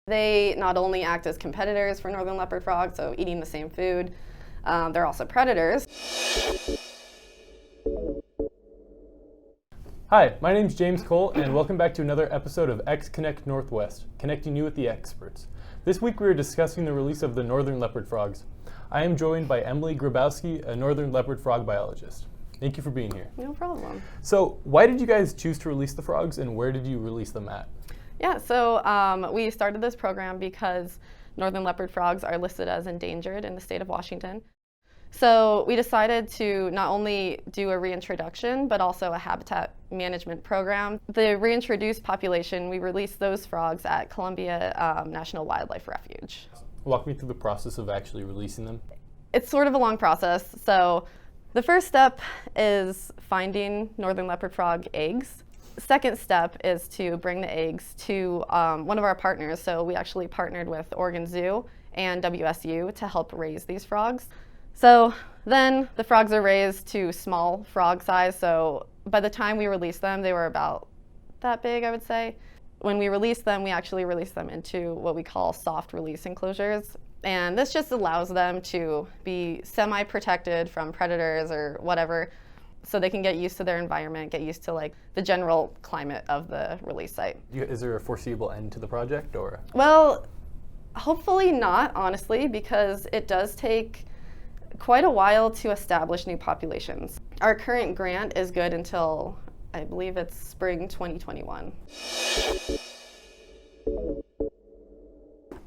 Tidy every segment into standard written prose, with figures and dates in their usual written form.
They not only act as competitors for northern leopard frogs, so eating the same food, they're also predators. Hi, my name's James Cole, and welcome back to another episode of xConnect Northwest, connecting you with the experts. This week we are discussing the release of the Northern Leopard Frogs. I am joined by Emily Grabowski, a Northern Leopard Frog biologist. Thank you for being here. No problem. So, why did you guys choose to release the frogs, and where did you release them at? Yeah, so we started this program because northern leopard frogs are listed as endangered in the state of Washington. So we decided to not only do a reintroduction, but also a habitat management program. The reintroduced population, we released those frogs at Columbia National Wildlife Refuge. Walk me through the process of actually releasing them. It's sort of a long process. So the first step is finding northern leopard frog eggs. Second step is to bring the eggs to one of our partners. So we actually partnered with Oregon Zoo and WSU to help raise these frogs. So then the frogs are raised to small frog size. So by the time we released them, they were about that big, I would say. When we released them, we actually released them into what we call soft release enclosures. And this just allows them to be semi-protected from predators or whatever, so they can get used to their environment, get used to like the general climate of the release site. Is there a foreseeable end to the project, or? Well, hopefully not, honestly, because it does take quite a while to establish new populations. Our current grant is good until, I believe it's spring 2021.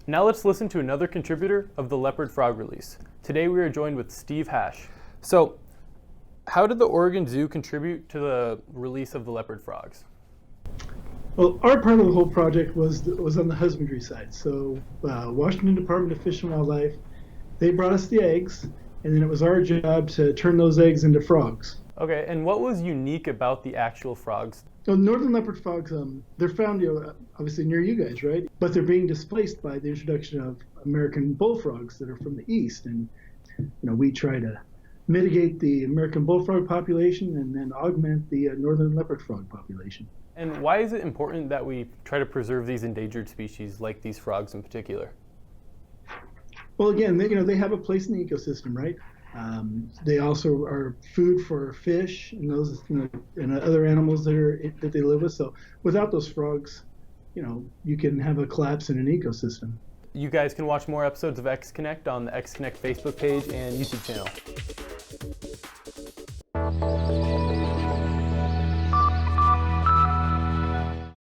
Now let's listen to another contributor of the leopard frog release. Today we are joined with Steve Hash. So, how did the Oregon Zoo contribute to the release of the leopard frogs? Well, our part of the whole project was on the husbandry side. So Washington Department of Fish and Wildlife, they brought us the eggs, and then it was our job to turn those eggs into frogs. Okay, and what was unique about the actual frogs? So northern leopard frogs, they're found obviously near you guys, right? But they're being displaced by the introduction of American bullfrogs that are from the east, and we try to mitigate the American bullfrog population and then augment the northern leopard frog population. And why is it important that we try to preserve these endangered species like these frogs in particular? Well, again, they have a place in the ecosystem, right? They also are food for fish and those and other animals that they live with. So without those frogs, you can have a collapse in an ecosystem. You guys can watch more episodes of xConnect on the xConnect Facebook page and YouTube channel.